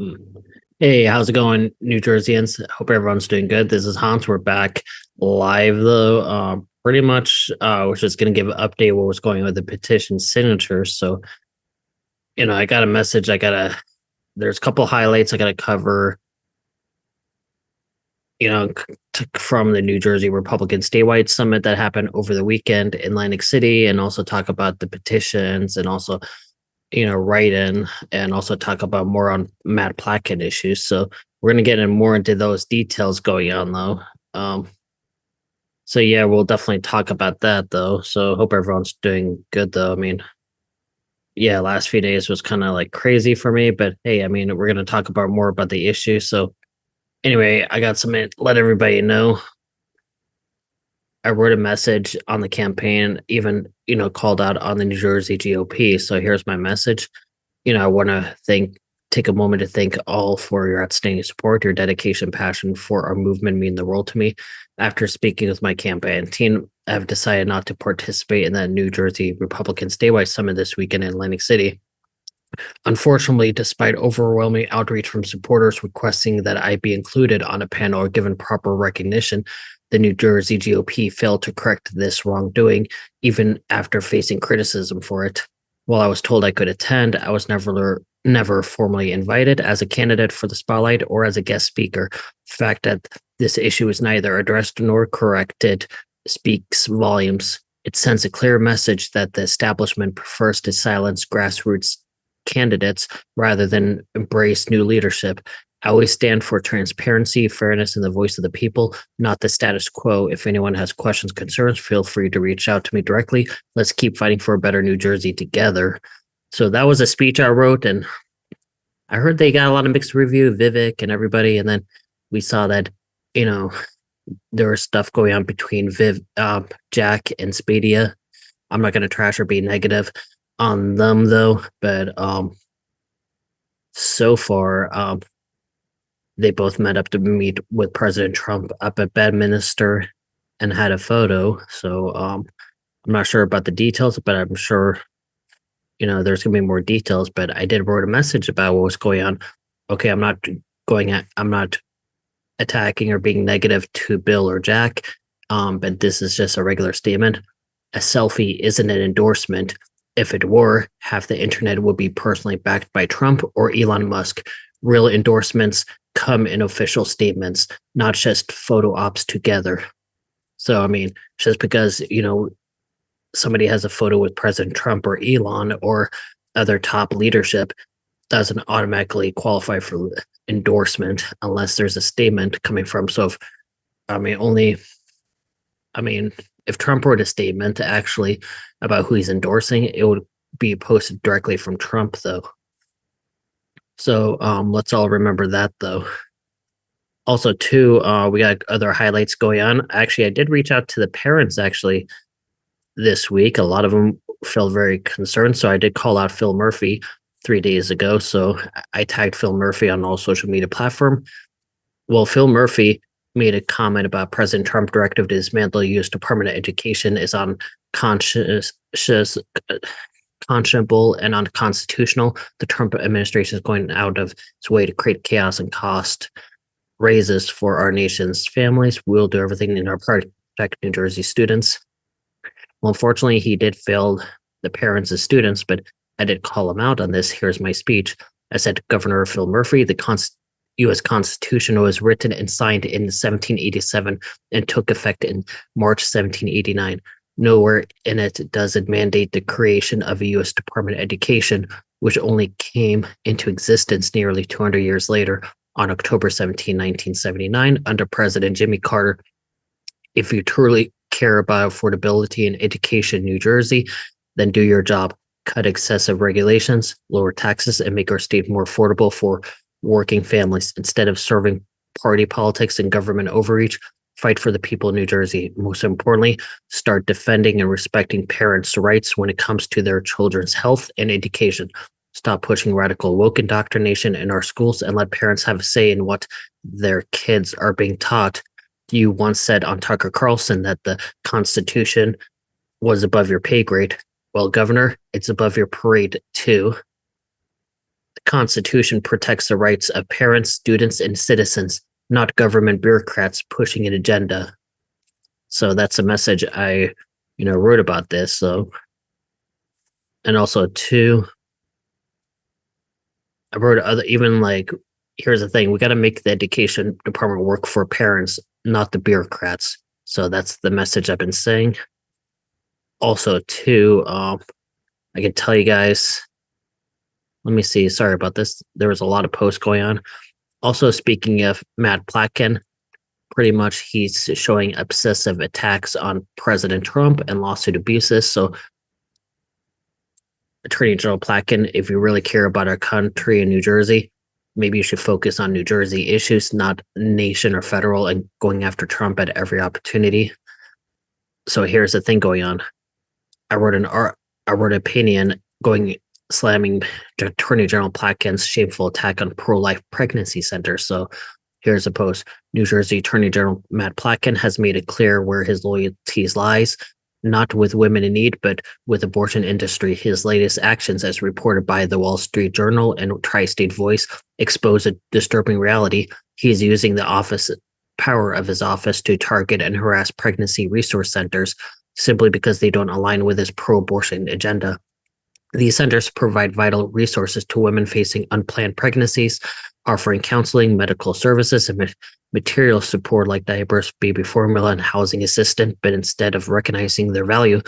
Mm. Hey, how's it going, New Jerseyans? Hope everyone's doing good. This is Hans. We're back live though. Pretty much was just gonna give an update what was going on with the petition signatures. So, I got a message. There's a couple highlights I gotta cover, from the New Jersey Republican statewide summit that happened over the weekend in Atlantic City, and also talk about the petitions and also write in and also talk about more on Matt Platkin issues. So we're gonna get in more into those details going on though. Um, so yeah, we'll definitely talk about that though. So hope everyone's doing good though. I mean, yeah, last few days was kind of like crazy for me, but hey, I mean, we're gonna talk about more about the issue. So anyway, I got some let everybody know. I wrote a message on the campaign, even called out on the New Jersey GOP. So here's my message. I want to take a moment to thank all for your outstanding support. Your dedication, passion for our movement mean the world to me. After speaking with my campaign team, I've decided not to participate in the New Jersey Republican statewide summit this weekend in Atlantic City. Unfortunately, despite overwhelming outreach from supporters requesting that I be included on a panel or given proper recognition, the New Jersey GOP failed to correct this wrongdoing, even after facing criticism for it. While I was told I could attend, I was never formally invited as a candidate for the spotlight or as a guest speaker. The fact that this issue is neither addressed nor corrected speaks volumes. It sends a clear message that the establishment prefers to silence grassroots candidates rather than embrace new leadership. I always stand for transparency, fairness, and the voice of the people, not the status quo. If anyone has questions, concerns, feel free to reach out to me directly. Let's keep fighting for a better New Jersey together. So that was a speech I wrote, and I heard they got a lot of mixed review, Vivek and everybody. And then we saw that, you know, there was stuff going on between Jack and Spadia. I'm not going to trash or be negative on them though, but so far, they both met up to meet with President Trump up at Bedminster and had a photo. So I'm not sure about the details, but I'm sure there's gonna be more details. But I did wrote a message about what was going on. Okay, I'm not attacking or being negative to Bill or Jack, but this is just a regular statement. A selfie isn't an endorsement. If it were, half the internet would be personally backed by Trump or Elon Musk. Real endorsements come in official statements, not just photo ops together. So, I mean, just because, somebody has a photo with President Trump or Elon or other top leadership doesn't automatically qualify for endorsement unless there's a statement coming from. So, if, I mean, only, I mean, if Trump wrote a statement actually about who he's endorsing, it would be posted directly from Trump, though. So let's all remember that, though. Also, too, we got other highlights going on. Actually, I did reach out to the parents actually this week. A lot of them felt very concerned, so I did call out Phil Murphy 3 days ago. So I tagged Phil Murphy on all social media platform. Well, Phil Murphy made a comment about President Trump directive to dismantle the U.S. Department of Education is unconscionable and unconstitutional. The Trump administration is going out of its way to create chaos and cost raises for our nation's families. We'll do everything in our part to protect New Jersey students. Well, unfortunately, he did fail the parents as students, but I did call him out on this. Here's my speech. I said, Governor Phil Murphy, the U.S. Constitution was written and signed in 1787 and took effect in March 1789. Nowhere in it does it mandate the creation of a U.S. Department of Education, which only came into existence nearly 200 years later on October 17, 1979, under President Jimmy Carter. If you truly care about affordability and education in New Jersey, then do your job. Cut excessive regulations, lower taxes, and make our state more affordable for working families. Instead of serving party politics and government overreach, fight for the people of New Jersey. Most importantly, start defending and respecting parents' rights when it comes to their children's health and education. Stop pushing radical woke indoctrination in our schools and let parents have a say in what their kids are being taught. You once said on Tucker Carlson that the Constitution was above your pay grade. Well, Governor, it's above your parade too. The Constitution protects the rights of parents, students, and citizens, not government bureaucrats pushing an agenda. So that's a message I, wrote about this. So, and also too, I wrote here's the thing: we got to make the education department work for parents, not the bureaucrats. So that's the message I've been saying. Also, too, I can tell you guys. Let me see. Sorry about this. There was a lot of posts going on. Also, speaking of Matt Platkin, pretty much he's showing obsessive attacks on President Trump and lawsuit abuses. So, Attorney General Platkin, if you really care about our country and New Jersey, maybe you should focus on New Jersey issues, not nation or federal, and going after Trump at every opportunity. So here's the thing going on. I wrote an opinion slamming Attorney General Platkin's shameful attack on pro-life pregnancy centers. So here's a post. New Jersey Attorney General Matt Platkin has made it clear where his loyalties lies, not with women in need, but with abortion industry. His latest actions, as reported by the Wall Street Journal and Tri-State Voice, expose a disturbing reality. He is using the power of his office to target and harass pregnancy resource centers simply because they don't align with his pro-abortion agenda. These centers provide vital resources to women facing unplanned pregnancies, offering counseling, medical services, and material support like diapers, baby formula, and housing assistance. But instead of recognizing their value,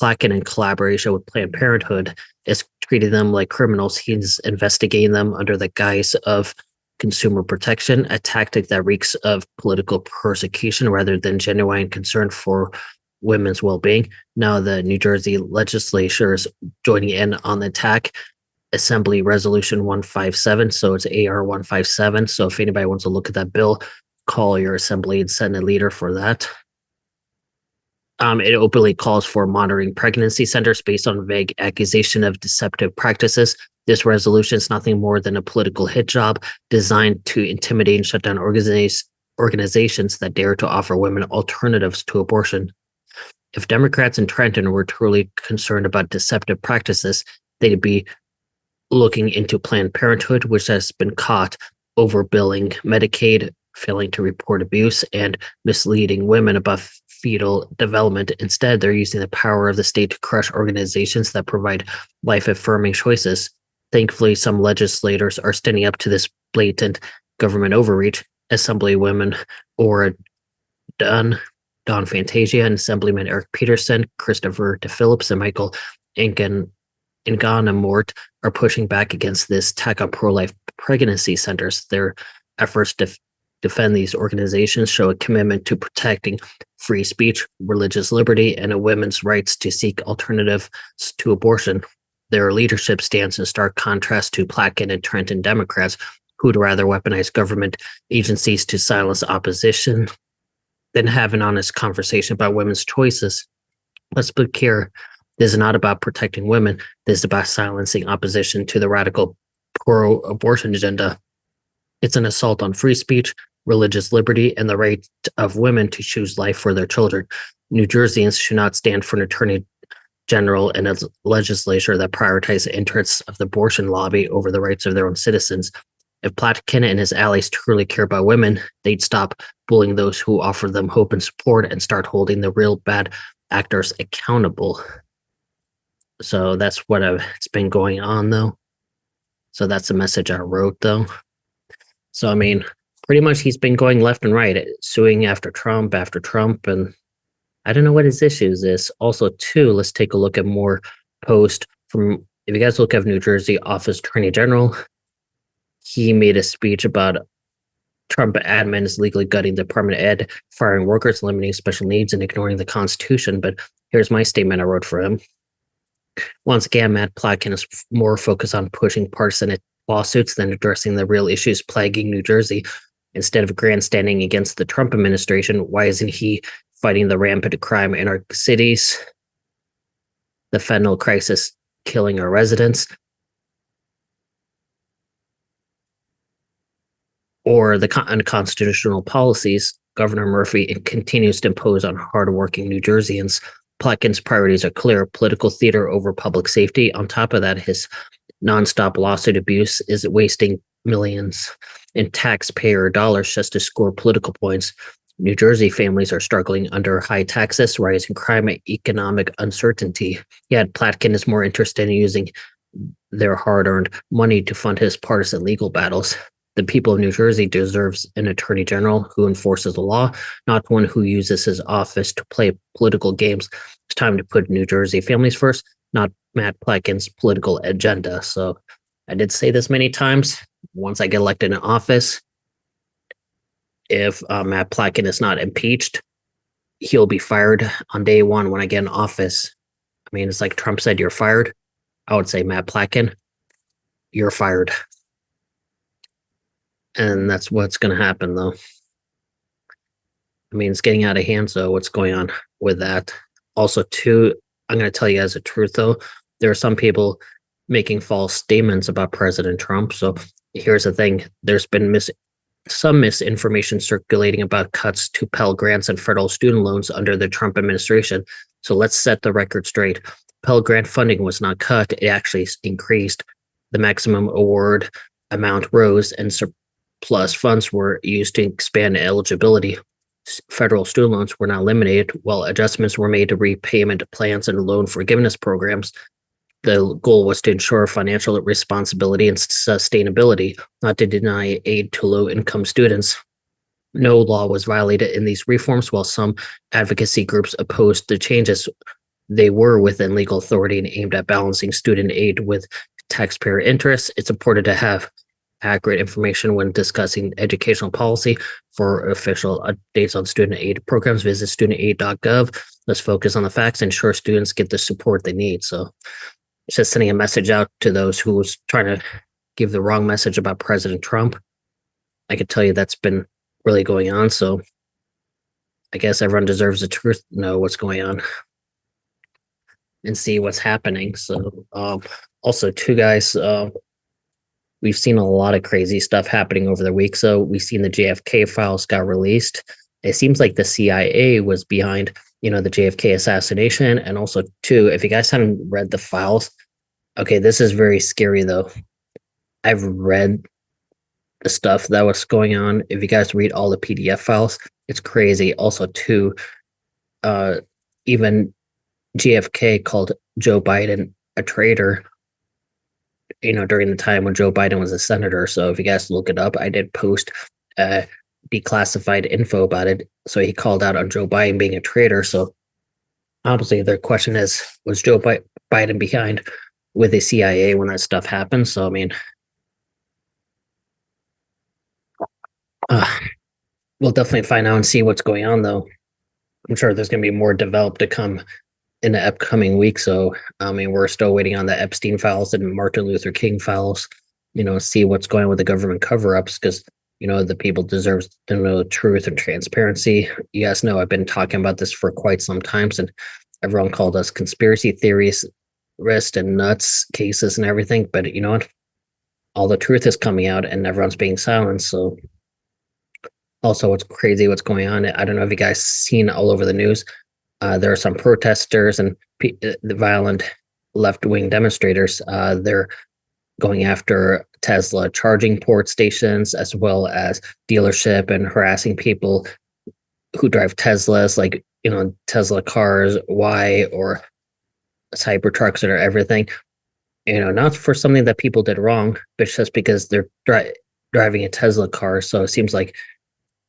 Platkin, in collaboration with Planned Parenthood, is treating them like criminals. He's investigating them under the guise of consumer protection, a tactic that reeks of political persecution rather than genuine concern for women's well-being. Now the New Jersey legislature is joining in on the attack. Assembly Resolution 157, so it's AR 157. So if anybody wants to look at that bill, call your Assembly and Senate leader for that. It openly calls for monitoring pregnancy centers based on vague accusation of deceptive practices. This resolution is nothing more than a political hit job designed to intimidate and shut down organizations that dare to offer women alternatives to abortion. If Democrats in Trenton were truly concerned about deceptive practices, they'd be looking into Planned Parenthood, which has been caught overbilling Medicaid, failing to report abuse, and misleading women about fetal development. Instead, they're using the power of the state to crush organizations that provide life-affirming choices. Thankfully, some legislators are standing up to this blatant government overreach. Assemblywomen Ora Don Fantasia and Assemblyman Eric Peterson, Christopher DePhillips, and Michael Inganamort are pushing back against this attack on pro-life pregnancy centers. Their efforts to defend these organizations show a commitment to protecting free speech, religious liberty, and a women's rights to seek alternatives to abortion. Their leadership stands in stark contrast to Platkin and Trenton Democrats, who'd rather weaponize government agencies to silence opposition than have an honest conversation about women's choices. Let's be clear. This is not about protecting women. This is about silencing opposition to the radical pro-abortion agenda. It's an assault on free speech, religious liberty, and the right of women to choose life for their children. New Jerseyans should not stand for an attorney general and a legislature that prioritize the interests of the abortion lobby over the rights of their own citizens. If Platkin and his allies truly care about women, they'd stop bullying those who offer them hope and support and start holding the real bad actors accountable. So that's it's been going on, though. So that's the message I wrote, though. So, I mean, pretty much he's been going left and right, suing after Trump, and I don't know what his issues is. Also, too, let's take a look at more post from, if you guys look at New Jersey Office Attorney General, he made a speech about Trump admin is legally gutting the Department of Ed, firing workers, limiting special needs, and ignoring the Constitution. But here's my statement I wrote for him. Once again, Matt Platkin is more focused on pushing partisan lawsuits than addressing the real issues plaguing New Jersey. Instead of grandstanding against the Trump administration, why isn't he fighting the rampant crime in our cities, the fentanyl crisis killing our residents, or the unconstitutional policies Governor Murphy continues to impose on hardworking New Jerseyans? Platkin's priorities are clear: political theater over public safety. On top of that, his Nonstop lawsuit abuse is wasting millions in taxpayer dollars just to score political points. New Jersey families are struggling under high taxes, rising crime, and economic uncertainty. Yet Platkin is more interested in using their hard-earned money to fund his partisan legal battles. The people of New Jersey deserves an attorney general who enforces the law, not one who uses his office to play political games. It's time to put New Jersey families first, not Matt Platkin's political agenda. So I did say this many times. Once I get elected in office, if Matt Platkin is not impeached, he'll be fired on day one when I get in office. I mean, it's like Trump said, you're fired. I would say, Matt Platkin, you're fired. And that's what's going to happen, though. I mean, it's getting out of hand. So what's going on with that? Also, too, I'm going to tell you as a truth, though, there are some people making false statements about President Trump. So here's the thing. There's been some misinformation circulating about cuts to Pell Grants and federal student loans under the Trump administration. So let's set the record straight. Pell Grant funding was not cut. It actually increased. The maximum award amount rose, and surplus funds were used to expand eligibility. Federal student loans were not eliminated, while adjustments were made to repayment plans and loan forgiveness programs. The goal was to ensure financial responsibility and sustainability, not to deny aid to low-income students. No law was violated in these reforms, while some advocacy groups opposed the changes. They were within legal authority and aimed at balancing student aid with taxpayer interests. It's important to have accurate information when discussing educational policy. For official updates on student aid programs, visit studentaid.gov. Let's focus on the facts and ensure students get the support they need. So it's just sending a message out to those who was trying to give the wrong message about President Trump. I could tell you that's been really going on. So I guess everyone deserves the truth, know what's going on and see what's happening. So also, too, guys, we've seen a lot of crazy stuff happening over the week. So we've seen the JFK files got released. It seems like the CIA was behind, the JFK assassination. And also, too, if you guys haven't read the files, okay, this is very scary, though. I've read the stuff that was going on. If you guys read all the PDF files, it's crazy. Also, too, even JFK called Joe Biden a traitor, during the time when Joe Biden was a senator. So if you guys look it up, I did post declassified info about it. So he called out on Joe Biden being a traitor. So obviously the question is, was Joe Biden behind with the CIA when that stuff happened? So, I mean, we'll definitely find out and see what's going on, though. I'm sure there's going to be more developed to come in the upcoming week. So, I mean, we're still waiting on the Epstein files and Martin Luther King files, see what's going on with the government cover-ups, because, the people deserve to know the truth and transparency. You guys know I've been talking about this for quite some time, and everyone called us conspiracy theories, wrist and nuts cases and everything. But you know what? All the truth is coming out and everyone's being silenced. So also, what's crazy, what's going on, I don't know if you guys seen all over the news. There are some protesters and the violent left-wing demonstrators. They're going after Tesla charging port stations, as well as dealership, and harassing people who drive Teslas, like, Tesla cars, Y, or Cybertrucks, or everything. Not for something that people did wrong, but just because they're driving a Tesla car. So it seems like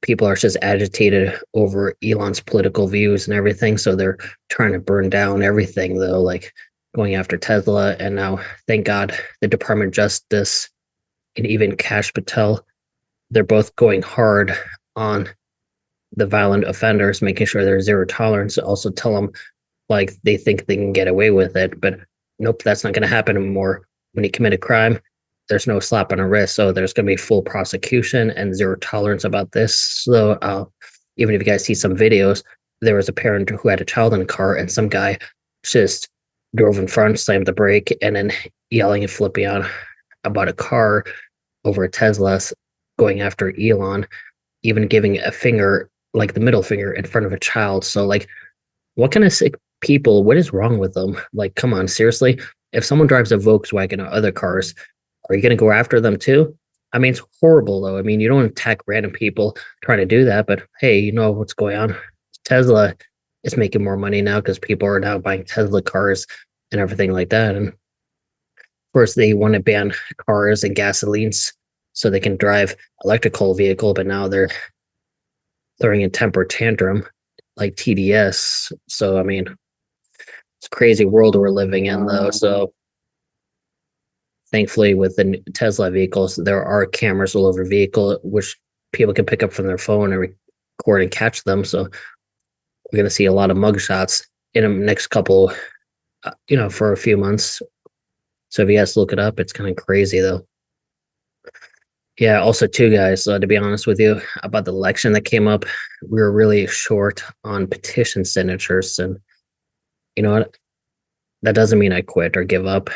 people are just agitated over Elon's political views and everything. So they're trying to burn down everything, though, like going after Tesla. And now, thank God, the Department of Justice and even Kash Patel, they're both going hard on the violent offenders, making sure there's zero tolerance. Also tell them, like, they think they can get away with it. But nope, that's not going to happen anymore. When you commit a crime, there's no slap on the wrist. So there's going to be full prosecution and zero tolerance about this. So even if you guys see some videos, there was a parent who had a child in a car, and some guy just drove in front, slammed the brake, and then yelling and flipping out about a car over a Tesla, going after Elon, even giving a finger, like the middle finger, in front of a child. So, like, what kind of sick people, what is wrong with them? Like, come on, seriously? if someone drives a Volkswagen or other cars, are you going to go after them too? I mean, it's horrible though. I mean, you don't attack random people trying to do that, but hey, you know what's going on? Tesla is making more money now because people are now buying Tesla cars and everything like that. And of course, they want to ban cars and gasolines so they can drive electrical vehicle, but now they're throwing a temper tantrum like TDS. So I mean, it's a crazy world we're living in though. So thankfully with the Tesla vehicles, there are cameras all over the vehicle, which people can pick up from their phone and record and catch them. So we're going to see a lot of mugshots in the next couple, for a few months. So if you guys look it up, it's kind of crazy though. Yeah, also too, guys, to be honest with you, about the election that came up, we were really short on petition signatures. And you know what? That doesn't mean I quit or give up.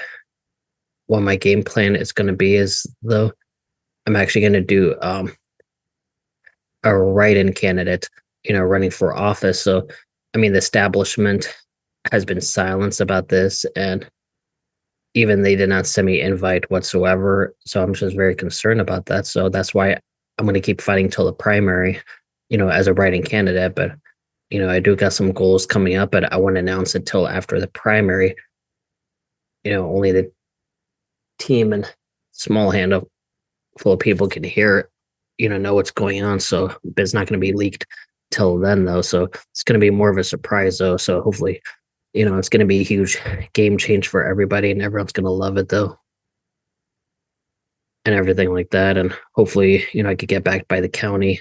What my game plan is going to be is, though, I'm actually going to do a write-in candidate, running for office. So, I mean, the establishment has been silenced about this, and even they did not send me invite whatsoever. So I'm just very concerned about that. So that's why I'm going to keep fighting till the primary, as a write-in candidate. But I do got some goals coming up, but I won't announce it till after the primary. Only the team and small handful of people can hear it, know what's going on. So it's not going to be leaked till then, though. So it's going to be more of a surprise, though. So hopefully, it's going to be a huge game change for everybody, and everyone's going to love it, though, and everything like that. And hopefully, I could get backed by the county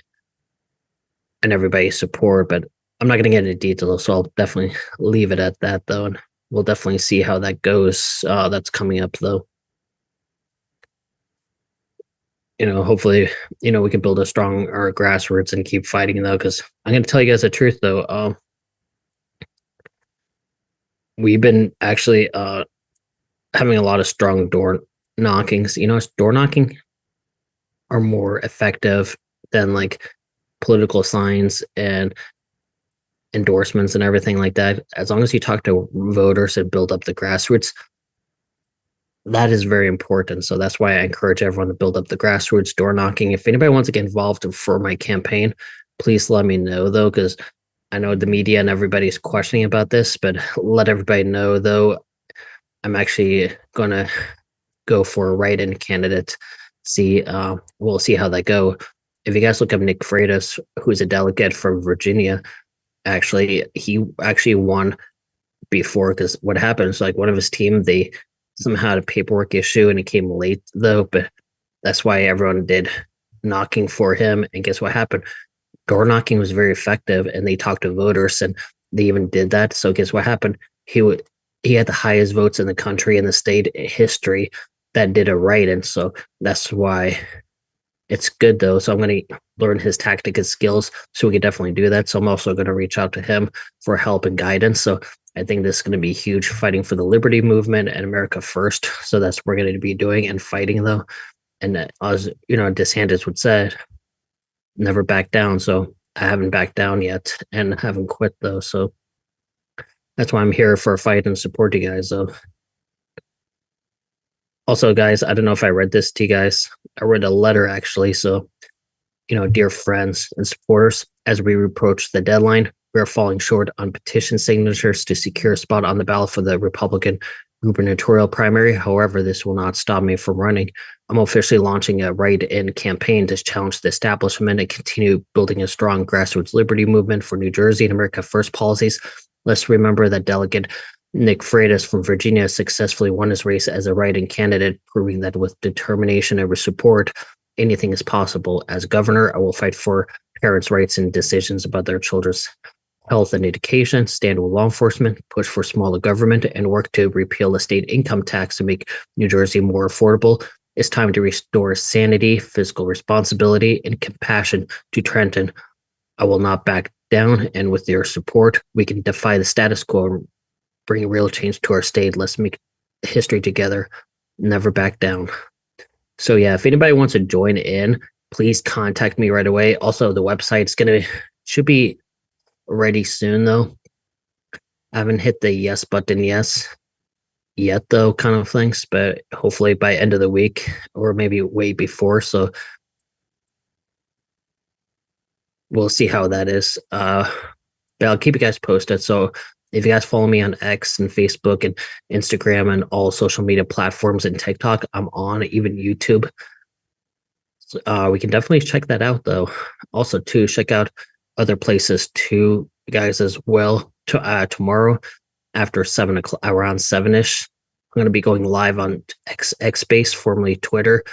and everybody's support. But I'm not going to get into details, so I'll definitely leave it at that, though. And we'll definitely see how that goes. That's coming up, though. Hopefully, we can build a strong grassroots and keep fighting, though, because I'm going to tell you guys the truth, though. We've been actually having a lot of strong door knockings. Door knocking are more effective than like political signs and endorsements and everything like that. As long as you talk to voters and build up the grassroots, that is very important. So that's why I encourage everyone to build up the grassroots door knocking. If anybody wants to get involved for my campaign, please let me know, though, because I know the media and everybody's questioning about this, but let everybody know, though, I'm actually going to go for a write-in candidate. We'll see how that go. If you guys look up Nick Freitas, who's a delegate from Virginia, he actually won before, because what happened is, like, one of his team, they somehow had a paperwork issue and he came late, though, but that's why everyone did knocking for him. And guess what happened? Door knocking was very effective, and they talked to voters, and they even did that. So guess what happened? He had the highest votes in the country in the state history that did a write-in. So that's why it's good, though. So I'm going to learn his tactic and skills, so we can definitely do that. So I'm also going to reach out to him for help and guidance. So I think this is going to be huge, fighting for the liberty movement and America first. So that's what we're going to be doing and fighting, though. And as DeSantis would say, never back down. So I haven't backed down yet and haven't quit, though. So that's why I'm here, for a fight and support you guys, though. Also, guys, I don't know if I read this to you guys. I read a letter, actually. So, dear friends and supporters, as we approach the deadline, we are falling short on petition signatures to secure a spot on the ballot for the Republican gubernatorial primary. However, this will not stop me from running. I'm officially launching a write-in campaign to challenge the establishment and continue building a strong grassroots liberty movement for New Jersey and America First policies. Let's remember that Delegate Nick Freitas from Virginia successfully won his race as a write-in candidate, proving that with determination and support, anything is possible. As governor, I will fight for parents' rights and decisions about their children's health and education, stand with law enforcement, push for smaller government, and work to repeal the state income tax to make New Jersey more affordable. It's time to restore sanity, fiscal responsibility, and compassion to Trenton. I will not back down, and with your support, we can defy the status quo and bring real change to our state. Let's make history together. Never back down. So yeah, if anybody wants to join in, please contact me right away. Also, the website's should be ready soon, though. I haven't hit the yes button yet. yet though, kind of things, but hopefully by end of the week or maybe way before. So we'll see how that is. But I'll keep you guys posted. So if you guys follow me on X and Facebook and Instagram and all social media platforms and TikTok, I'm on, even YouTube. We can definitely check that out though. Also, too, check out other places too, guys, as well. Tomorrow after 7 o'clock, around 7ish, I'm going to be going live on X Space, formerly Twitter.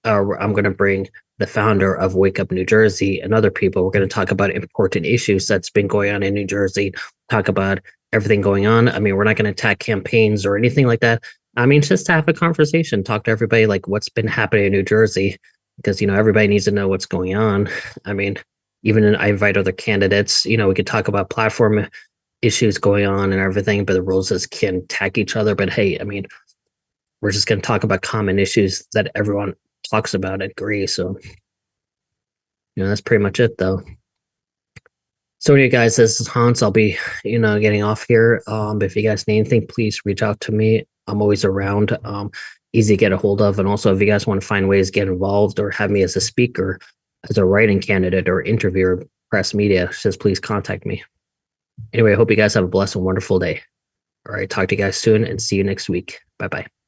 I'm going to bring the founder of Wake Up New Jersey and other people. We're going to talk about important issues that's been going on in New Jersey, talk about everything going on. I mean, we're not going to attack campaigns or anything like that. I mean, just to have a conversation, talk to everybody like what's been happening in New Jersey, because, everybody needs to know what's going on. I mean, I invite other candidates, we could talk about platform issues going on and everything, but the roses can attack each other. But hey, I mean, we're just going to talk about common issues that everyone talks about and agree. So, that's pretty much it though. So anyway, guys, this is Hans. I'll be, getting off here. But if you guys need anything, please reach out to me. I'm always around. Easy to get a hold of. And also, if you guys want to find ways to get involved or have me as a speaker, as a writing candidate or interviewer, press media, just please contact me. Anyway, I hope you guys have a blessed and wonderful day. All right, talk to you guys soon and see you next week. Bye-bye.